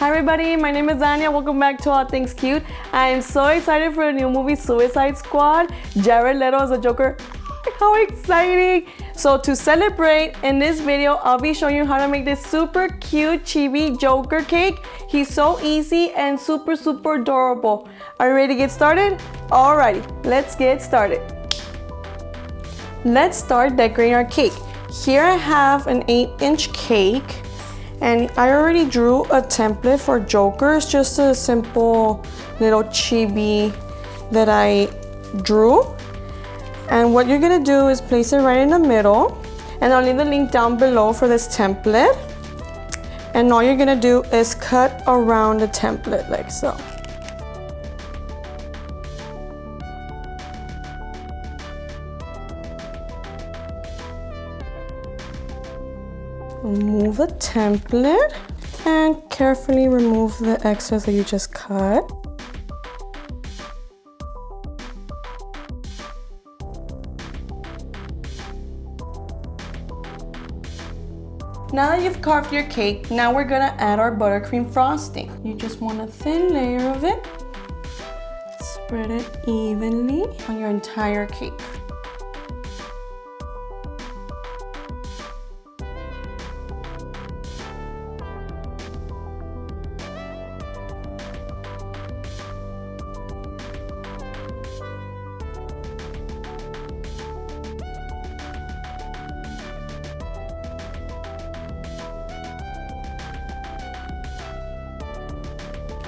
Hi everybody, my name is Anya. Welcome back to All Things Cute. I am so excited for the new movie Suicide Squad. Jared Leto as the Joker. How exciting! So to celebrate, in this video, I'll be showing you how to make this super cute Chibi Joker cake. He's so easy and super adorable. Are you ready to get started? Alrighty, let's get started. Let's start decorating our cake. Here I have an 8-inch cake. And I already drew a template for Jokers, just a simple little chibi that I drew. And what you're gonna do is place it right in the middle, and I'll leave the link down below for this template. And all you're gonna do is cut around the template like so. Remove the template and carefully remove the excess that you just cut. Now that you've carved your cake, now we're gonna add our buttercream frosting. You just want a thin layer of it. Spread it evenly on your entire cake.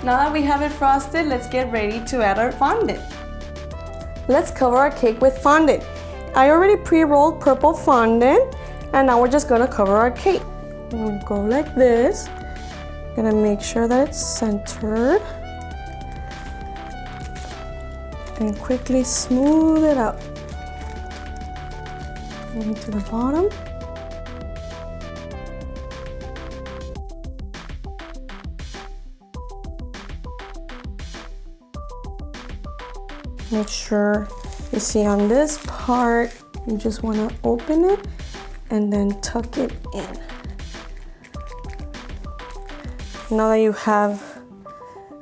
Now that we have it frosted, let's get ready to add our fondant. Let's cover our cake with fondant. I already pre-rolled purple fondant, and now we're just gonna cover our cake. We'll go like this. Gonna make sure that it's centered. And quickly smooth it out. Moving to the bottom. Make sure you see on this part, you just want to open it and then tuck it in. Now that you have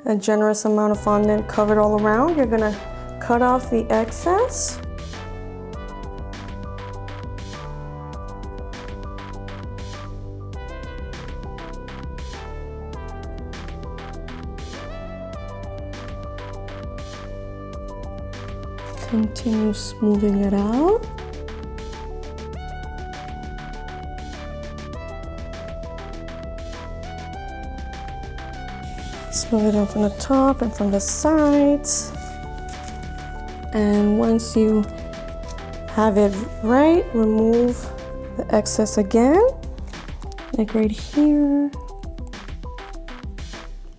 a generous amount of fondant covered all around, you're going to cut off the excess. Continue smoothing it out. Smooth it out from the top and from the sides. And once you have it right, remove the excess again, like right here.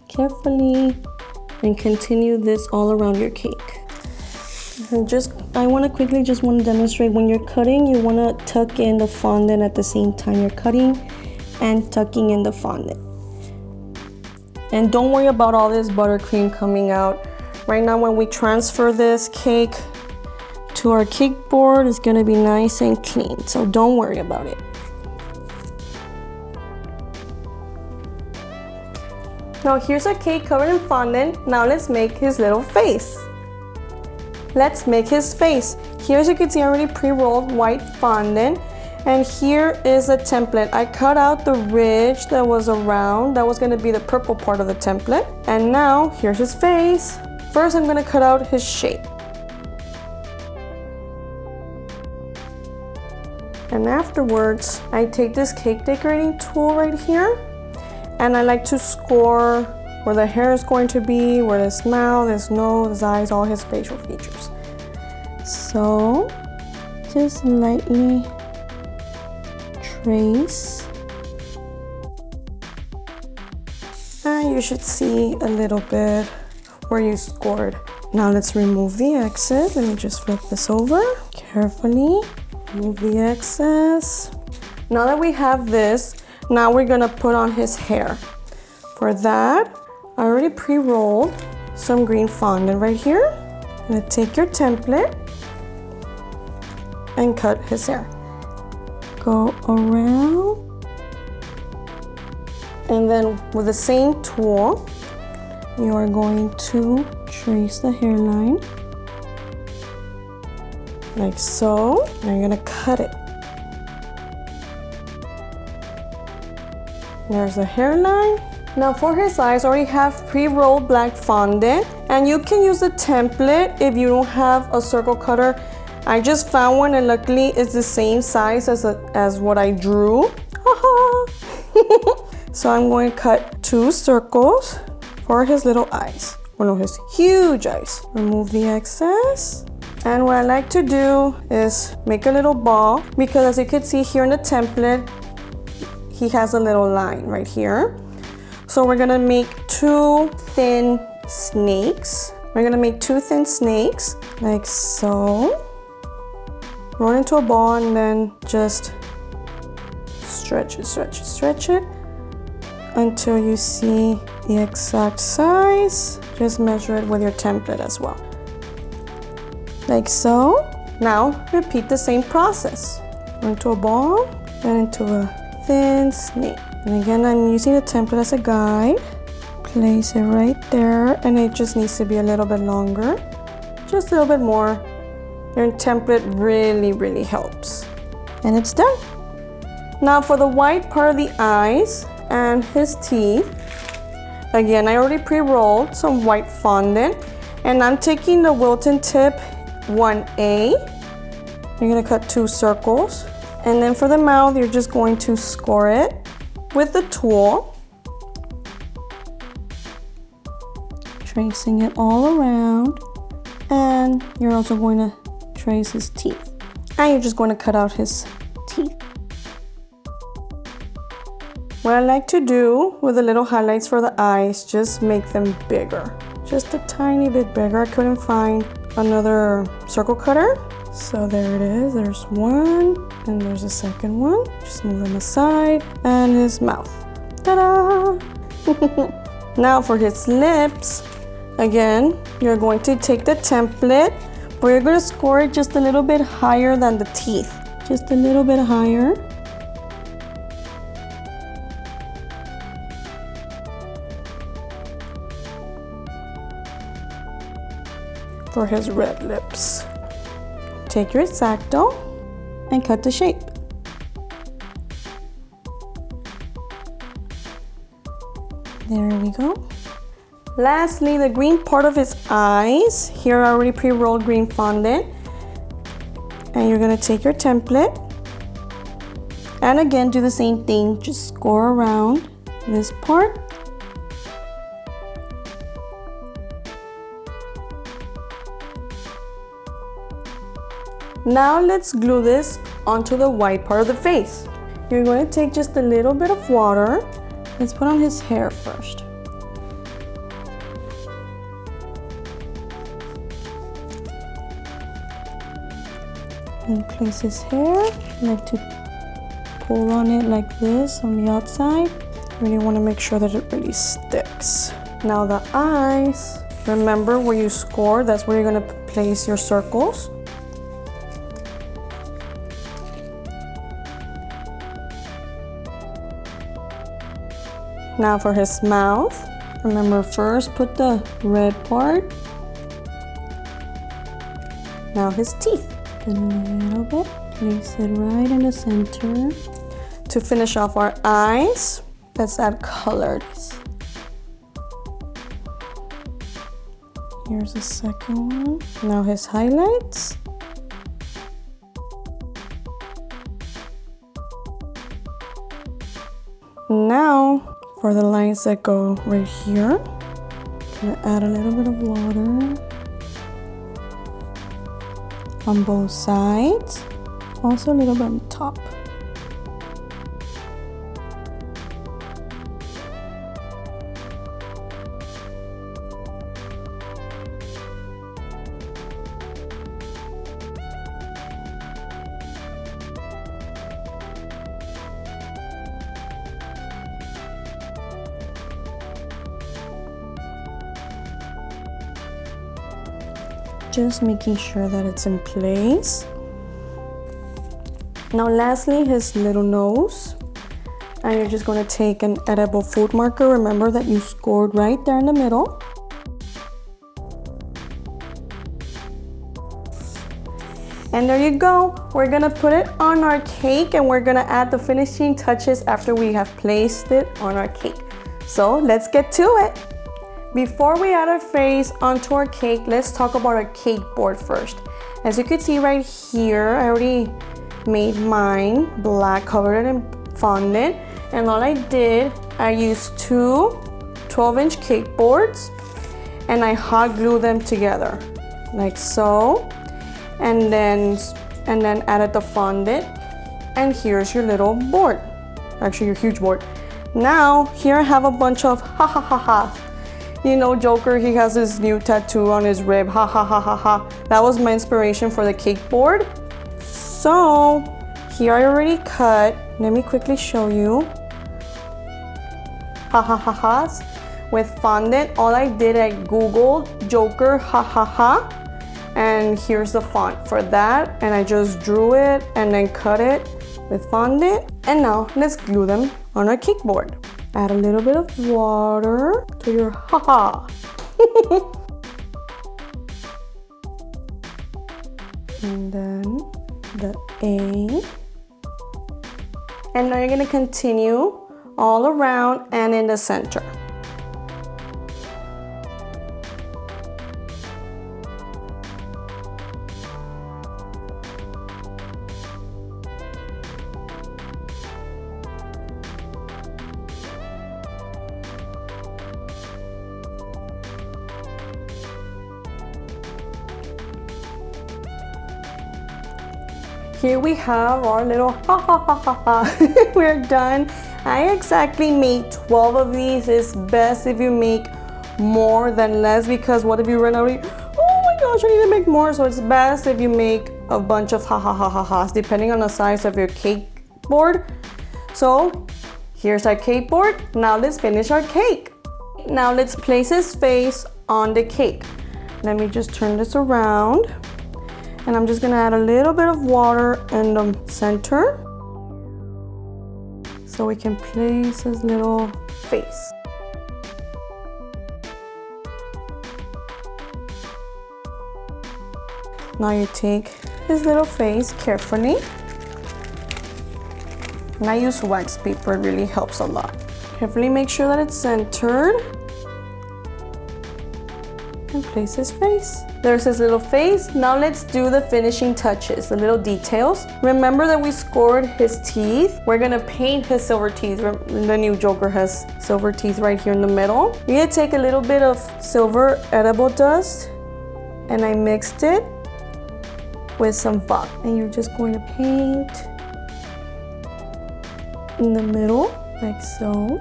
Carefully, and continue this all around your cake. And I want to quickly demonstrate when you're cutting, you want to tuck in the fondant at the same time you're cutting and tucking in the fondant. And don't worry about all this buttercream coming out. Right now when we transfer this cake to our cake board, it's going to be nice and clean. So don't worry about it. Now here's our cake covered in fondant. Now let's make his little face. Let's make his face. Here, as you can see, I already pre-rolled white fondant. And here is the template. I cut out the ridge that was around. That was gonna be the purple part of the template. And now, here's his face. First, I'm gonna cut out his shape. And afterwards, I take this cake decorating tool right here. And I like to score where the hair is going to be, where his mouth, his nose, his eyes, all his facial features. So, just lightly trace. And you should see a little bit where you scored. Now let's remove the excess. Let me just flip this over. Carefully, remove the excess. Now that we have this, now we're gonna put on his hair. For that, I already pre-rolled some green fondant right here. I'm gonna take your template and cut his hair. Go around And then with the same tool, you are going to trace the hairline like so. Now you're gonna cut it. There's the hairline. Now for his eyes, I already have pre-rolled black fondant, and you can use a template if you don't have a circle cutter. I just found one, and luckily it's the same size as what I drew. So I'm going to cut 2 circles for his little eyes. Well, no, his huge eyes. Remove the excess. And what I like to do is make a little ball, because as you can see here in the template, he has a little line right here. So we're gonna make 2 thin snakes. We're gonna make 2 thin snakes like so. Roll into a ball and then just stretch it, stretch it, stretch it until you see the exact size. Just measure it with your template as well. Like so. Now repeat the same process. Roll into a ball, then into a thin snake. And again, I'm using the template as a guide. Place it right there, and it just needs to be a little bit longer. Just a little bit more. Your template really helps. And it's done. Now for the white part of the eyes and his teeth, again, I already pre-rolled some white fondant, and I'm taking the Wilton tip 1A. You're gonna cut 2 circles. And then for the mouth, you're just going to score it with the tool, tracing it all around. And you're also going to trace his teeth. And you're just going to cut out his teeth. What I like to do with the little highlights for the eyes, just make them bigger. Just a tiny bit bigger. I couldn't find another circle cutter. So there it is, there's one, and there's a second one. Just move them aside, and his mouth. Ta-da! Now for his lips, again, you're going to take the template, but you're going to score it just a little bit higher than the teeth. Just a little bit higher. For his red lips. Take your X-Acto and cut the shape. There we go. Lastly, the green part of his eyes. Here I already pre-rolled green fondant. And you're gonna take your template. And again, do the same thing. Just score around this part. Now let's glue this onto the white part of the face. You're going to take just a little bit of water. Let's put on his hair first. And place his hair. I like to pull on it like this on the outside. Really want to make sure that it really sticks. Now the eyes. Remember where you score, that's where you're going to place your circles. Now for his mouth, remember first put the red part. Now his teeth. A little bit, place it right in the center. To finish off our eyes, let's add colors. Here's the second one. Now his highlights. Now, for the lines that go right here, I'm gonna add a little bit of water on both sides, also a little bit on the top. Just making sure that it's in place. Now lastly, his little nose. And you're just going to take an edible food marker. Remember that you scored right there in the middle. And there you go. We're gonna put it on our cake and we're gonna add the finishing touches after we have placed it on our cake. So let's get to it. Before we add our face onto our cake, let's talk about our cake board first. As you can see right here, I already made mine black, covered it in fondant. And all I did, I used two 12-inch cake boards and I hot glue them together like so. And then added the fondant, and here's your little board, actually your huge board. Now here I have a bunch of ha ha ha ha. You know Joker, he has this new tattoo on his rib, ha ha ha ha ha. That was my inspiration for the cake board. So here I already cut, let me quickly show you. Ha ha ha ha's with fondant. All I did, I googled Joker ha ha ha. And here's the font for that, and I just drew it and then cut it with fondant. And now let's glue them on our cake board. Add a little bit of water to your haha. And then the A. And now you're gonna continue all around and in the center. Here we have our little ha ha ha ha ha. We're done. I exactly made 12 of these. It's best if you make more than less, because what if you run out of, oh my gosh, I need to make more. So it's best if you make a bunch of ha ha ha ha ha's, depending on the size of your cake board. So here's our cake board. Now let's finish our cake. Now let's place his face on the cake. Let me just turn this around. And I'm just gonna add a little bit of water in the center so we can place his little face. Now you take his little face carefully. And I use wax paper, it really helps a lot. Carefully make sure that it's centered. And place his face. There's his little face. Now let's do the finishing touches, the little details. Remember that we scored his teeth. We're gonna paint his silver teeth. The new Joker has silver teeth right here in the middle. You're gonna take a little bit of silver edible dust, and I mixed it with some vodka. And you're just going to paint in the middle, like so,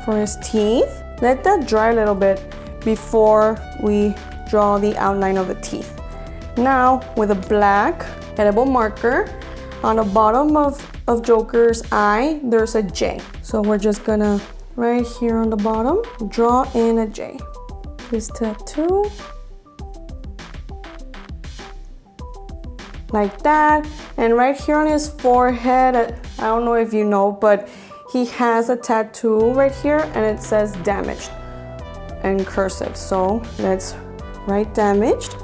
for his teeth. Let that dry a little bit before we draw the outline of the teeth. Now, with a black edible marker, on the bottom of Joker's eye, there's a J. So we're just gonna, right here on the bottom, draw in a J. This tattoo. Like that. And right here on his forehead, I don't know if you know, but he has a tattoo right here and it says damaged in cursive. So let's write damaged.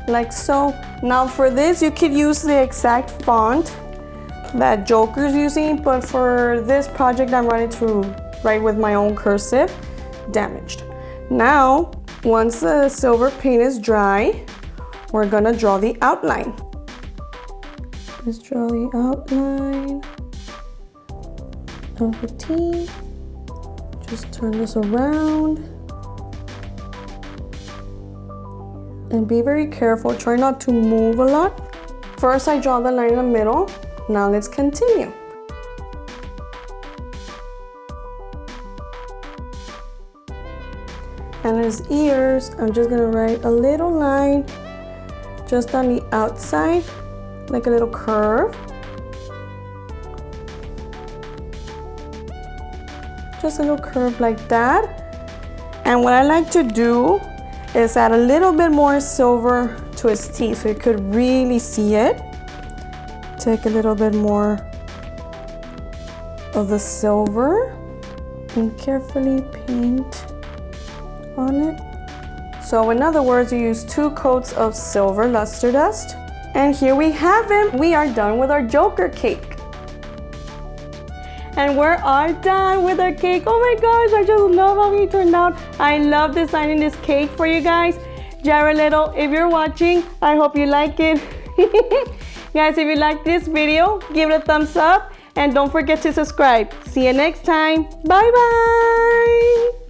Like so. Now for this, you could use the exact font that Joker's using, but for this project, I'm ready to write with my own cursive, damaged. Now, once the silver paint is dry, we're gonna draw the outline. Let's draw the outline of the T. Just turn this around. And be very careful, try not to move a lot. First, I draw the line in the middle. Now let's continue. And his ears, I'm just gonna write a little line just on the outside, like a little curve. Just a little curve like that. And what I like to do is add a little bit more silver to his teeth so you could really see it. Take a little bit more of the silver and carefully paint on it. So in other words, you use 2 coats of silver luster dust. And here we have it. We are done with our Joker cake. And we're all done with our cake. Oh my gosh, I just love how he turned out. I love designing this cake for you guys. Jared Little, if you're watching, I hope you like it. Guys, if you like this video, give it a thumbs up and don't forget to subscribe. See you next time. Bye bye.